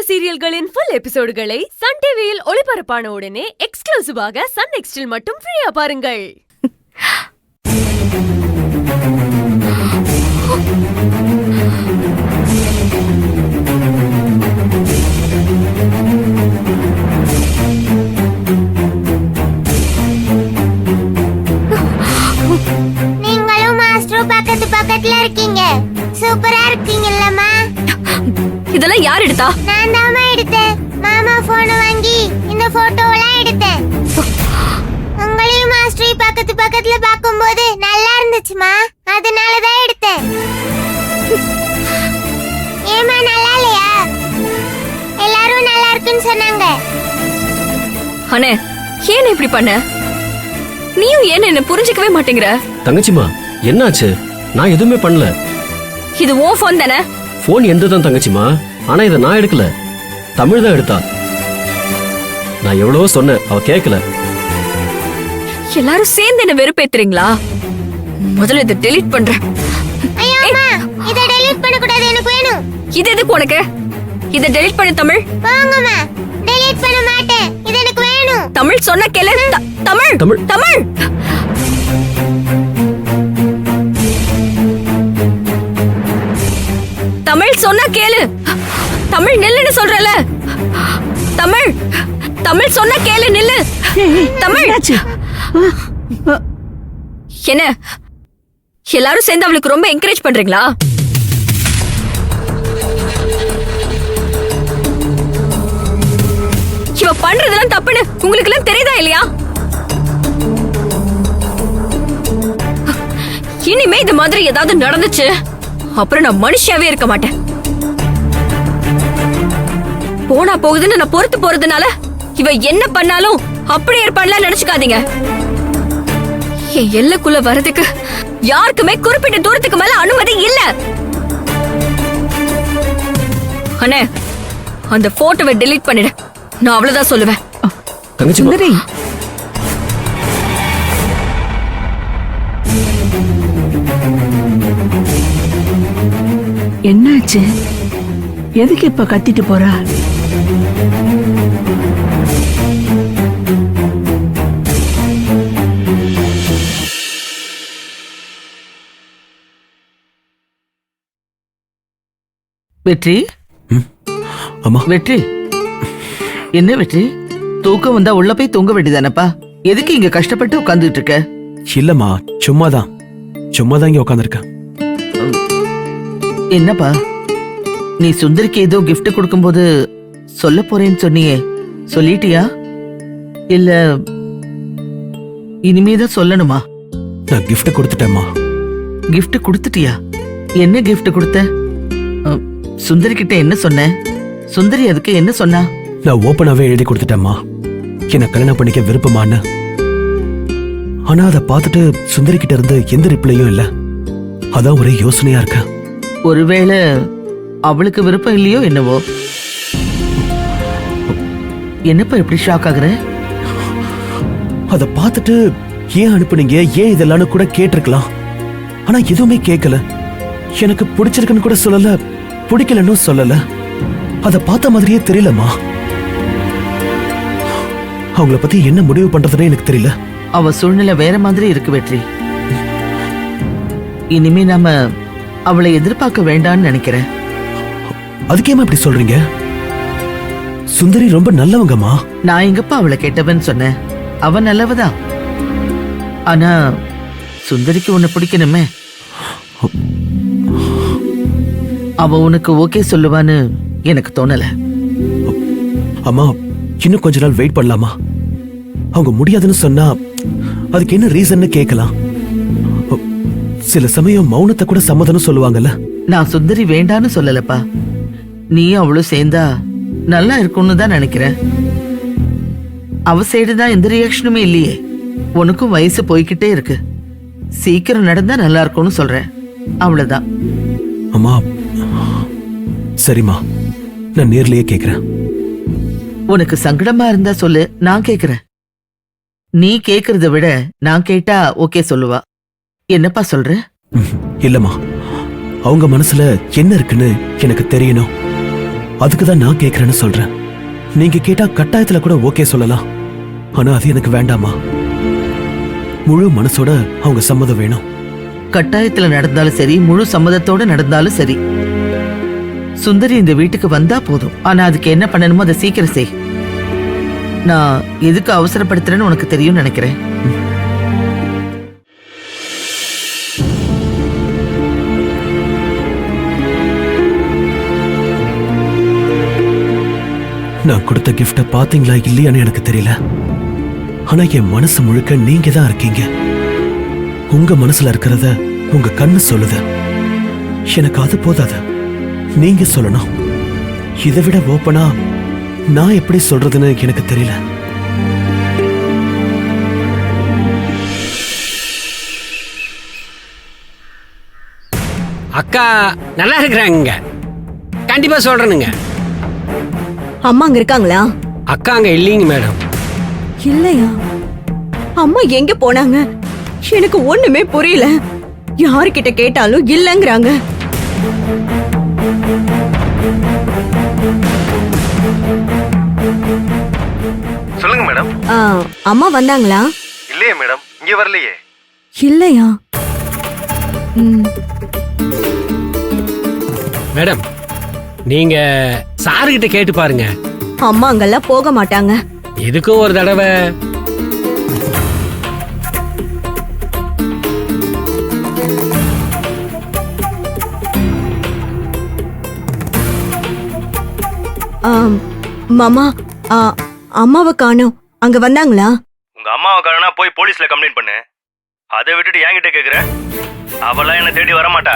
சீரியல்களின் full எபிசோடுகளை Sun டிவியில் ஒளிபரப்பான உடனே எக்ஸ்க்ளூசிவாக சன் நெக்ஸ்டில் மட்டும் ஃப்ரீயா பாருங்கள். நீங்களும் மாஸ்டர் பக்கத்துல இருக்கீங்க. சூப்பரா இருக்கீங்கல்லம்மா. இதெல்லாம் யார் எடுத்தா? நான் தாமா எடுத்தேன். மாமா போன் வாங்கி இந்த போட்டோலாம் எடுத்தேன். உங்களையும் மாஸ்டர் பக்கத்துல பாக்கும்போது நல்லா இருந்துச்சுமா, அதனால தான் எடுத்தேன். ஏமா நல்லா இல்லையா? எல்லாரும் நல்லா இருக்குன்னு சொன்னாங்க. அண்ணே, ஏன் இப்படி பண்ண? நீயும் ஏன் என்ன புரிஞ்சிக்கவே மாட்டேங்கிற? தங்கச்சிமா, என்னாச்சு? நான் எதுவுமே பண்ணல. இது உன் போன் தானே? போன் எந்ததான் தங்கச்சிமா, ஆனா இதை நான் எடுக்கல. தமிழ் தான் எடுத்தா. நான் எவ்வளவோ சொன்னேன், அவ கேட்கல. எல்லாரும் சேர்ந்து என்ன வெறுப்பேத்துறீங்களா? முதல்ல இதை டெலீட் பண்றேன். ஐயோ அம்மா, இத டெலீட் பண்ண கூடாது, எனக்கு வேணும். இது எதுக்கு உனக்கு? இதை டெலீட் பண்ணு தமிழ். போங்கம்மா, டெலீட் பண்ண மாட்டேன். இது எனக்கு வேணும். தமிழ் சொன்ன கேளு. தமிழ் தமிழ் தமிழ் தமிழ் சொன்னா கேளு. தமிழ் நில்லுன்னு சொல்றல. தமிழ் தமிழ் சொன்னா கேளு, நில்லு. தமிழ் என்ன எல்லாரும் சேர்ந்து அவளுக்கு ரொம்ப என்கரேஜ் பண்றீங்களா? இவ பண்றதெல்லாம் தப்புன்னு உங்களுக்கு எல்லாம் தெரியுதா இல்லையா? இனிமே இந்த மாதிரி ஏதாவது நடந்துச்சு அப்புறம் நான் மனுஷியாவே இருக்க மாட்டேன். போனா போகுதுன்னு நான் பொறுத்து போறதுனால இவ என்ன பண்ணாலும் அப்படியே இருப்பான்லாம் நினைச்சுக்காதீங்க. என் எல்லைக்குள்ள வர்றதுக்கு யாருக்குமே குறிப்பிட்ட தூரத்துக்கு மேல அனுமதி இல்ல. அண்ணே, அந்த போட்டோவை டெலீட் பண்ணிடு. நான் அவ்வளவுதான் சொல்லுவேன். தங்கச்சிமா, என்னாச்சு? எதுக்கு இப்ப கத்திட்டு போறா? வெற்றி, அம்மா. வெற்றி, என்ன வெற்றி? தூக்கம் வந்தா உள்ள போய் தூங்க வேண்டியதானப்பா? எதுக்கு இங்க கஷ்டப்பட்டு உட்கார்ந்துட்டு இருக்க? இல்லம்மா, சும்மாதான் இங்க உட்காந்துருக்கேன். என்னப்பா, நீ சுந்தரிக்கு ஏதோ கிஃப்ட் கொடுக்கும்போது சொல்ல போறேன்னு சொன்னியே, சொல்லிட்டியா? இல்ல இனிமேதான் சொல்லணுமா? நான் கிஃப்ட் கொடுத்துட்டேம்மா. கிஃப்ட் கொடுத்துட்டியா? என்ன கிஃப்ட் கொடுத்த? சுந்தரி கிட்ட என்ன சொன்ன? சுந்தரி அதுக்கு என்ன சொன்னா? நான் ஓப்பனாவே எழுதி கொடுத்துட்டேம்மா, என்ன கல்யாணம் பண்ணிக்க விருப்பமான்னு. ஆனா அதை பார்த்துட்டு சுந்தரி கிட்ட இருந்து எந்த ரிப்ளையும் இல்ல. அதான் ஒரே யோசனையா இருக்க. ஒருவேளை அவளுக்கு விருப்பம் இல்லையோ என்னவோ? என்னப்பா இப்படி ஷாக் ஆகுற? அதை பார்த்துட்டு ஏன் அனுப்புனீங்க, ஏன் இதெல்லாம் கூட கேட்டிருக்கலாம். ஆனா எதுவுமே கேட்கல. எனக்கு பிடிச்சிருக்குன்னு கூட சொல்லல, பிடிக்கலன்னு சொல்லல. அதை பார்த்த மாதிரியே தெரியலம்மா. அவங்கள பத்தி என்ன முடிவு பண்றதுன்னு எனக்கு தெரியல. அவ சூழ்நிலை வேற மாதிரி இருக்கு வெற்றி. இனிமே நாம அவளை எதிர்பார்க்க வேண்டாம்னு நினைக்கிறேன். அதுக்கேமா இப்படி சொல்றீங்க? சுந்தரி ரொம்ப நல்லவங்கம்மா. நான் எங்கப்பா அவளை கெட்டவன்னு சொன்னேன்? அவ நல்லவதான். ஆனா சுந்தரிக்கு உன்னை பிடிக்கணுமே. அவ உனக்கு ஓகே சொல்லுவான்னு எனக்கு தோணல. அம்மா, இன்னும் கொஞ்ச நாள் வெயிட் பண்ணலாமா? அவங்க முடியாதுன்னு சொன்னா அதுக்கு என்ன ரீசன்னு கேட்கலாம். சில சமயம் மௌனத்தை கூட சம்மதம் சொல்லுவாங்கல்ல. நான் சுந்தரி வேண்டான்னு சொல்லலப்பா. நீ அவளும் சேர்ந்தா நல்லா இருக்கும்னு தான் நினைக்கிறேன். அவ சைடுதான் எந்த ரியாக்ஷனுமே இல்லையே. உனக்கும் வயசு போய்கிட்டே இருக்கு. சீக்கிரம் நடந்தா நல்லா இருக்கும்னு சொல்றேன், அவ்வளவுதான். அம்மா, சரிம்மா, நான் நேர்லயே கேக்குறேன். உனக்கு சங்கடமா இருந்தா சொல்லு, நான் கேக்குறேன். நீ கேக்குறத விட நான் கேட்டா ஓகே சொல்லுவா. என்னப்பா சொல்ற? இல்லம்மா, அவங்க மனசுல என்ன இருக்குன்னு எனக்கு தெரியணும். அதுக்கு தான் நான் கேக்குறேன்னு சொல்றேன். நீங்க கேட்டா கட்டாயத்துல கூட ஓகே சொல்லலாம். ஆனா அது எனக்கு வேண்டாமா. முழு மனசோட அவங்க சம்மதம் வேணும். கட்டாயத்துல நடந்தாலும் சரி, முழு சம்மதத்தோட நடந்தாலும் சரி, சுந்தரி இந்த வீட்டுக்கு வந்தா போதும். ஆனா அதுக்கு என்ன பண்ணணுமோ அதை சீக்கிரம் செய். நான் எதுக்கு அவசரப்படுத்துறேன்னு உனக்கு தெரியும்னு நினைக்கிறேன். நான் கொடுத்த கிஃப்ட பாத்தீங்களா இல்லையான்னு எனக்கு தெரியல. ஆனா என் மனசு முழுக்க நீங்க தான் இருக்கீங்க. உங்க மனசுல இருக்கிறத உங்க கண்ணு சொல்லுது. எனக்கு அது போதாது, நீங்க சொல்லணும். இதை விட ஓப்பனா நான் எப்படி சொல்றதுன்னு எனக்கு தெரியல. அக்கா நல்லா இருக்கிறாங்க, கண்டிப்பா சொல்றேனுங்க. அம்மா அங்க இருக்காங்களா? அக்கா அங்க இல்லைங்க மேடம். இல்லையா? அம்மா எங்க போனாங்க? எனக்கு ஒண்ணுமே புரியல. யாருக்கிட்ட கேட்டாலும் இல்லங்கறாங்க. சொல்லுங்க மேடம். அம்மா வந்தாங்களா? இல்லையே மேடம், இங்க வரலையே. இல்லையா? மேடம் நீங்க சாருகிட்ட கேட்டு பாருங்க. அம்மா அங்கெல்லாம் போக மாட்டாங்க. எதுக்கும் ஒரு தடவை. மாமா, அம்மாவை காணோம். அங்க வந்தாங்களா? உங்க அம்மாவை காணனா போய் போலீஸ்ல கம்ப்ளைண்ட் பண்ணு. அதை விட்டுட்டு என்கிட்ட கேக்குற? அவளா என்ன தேடி வர மாட்டா.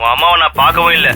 உன் அம்மாவை நான் பார்க்கவும் இல்லை.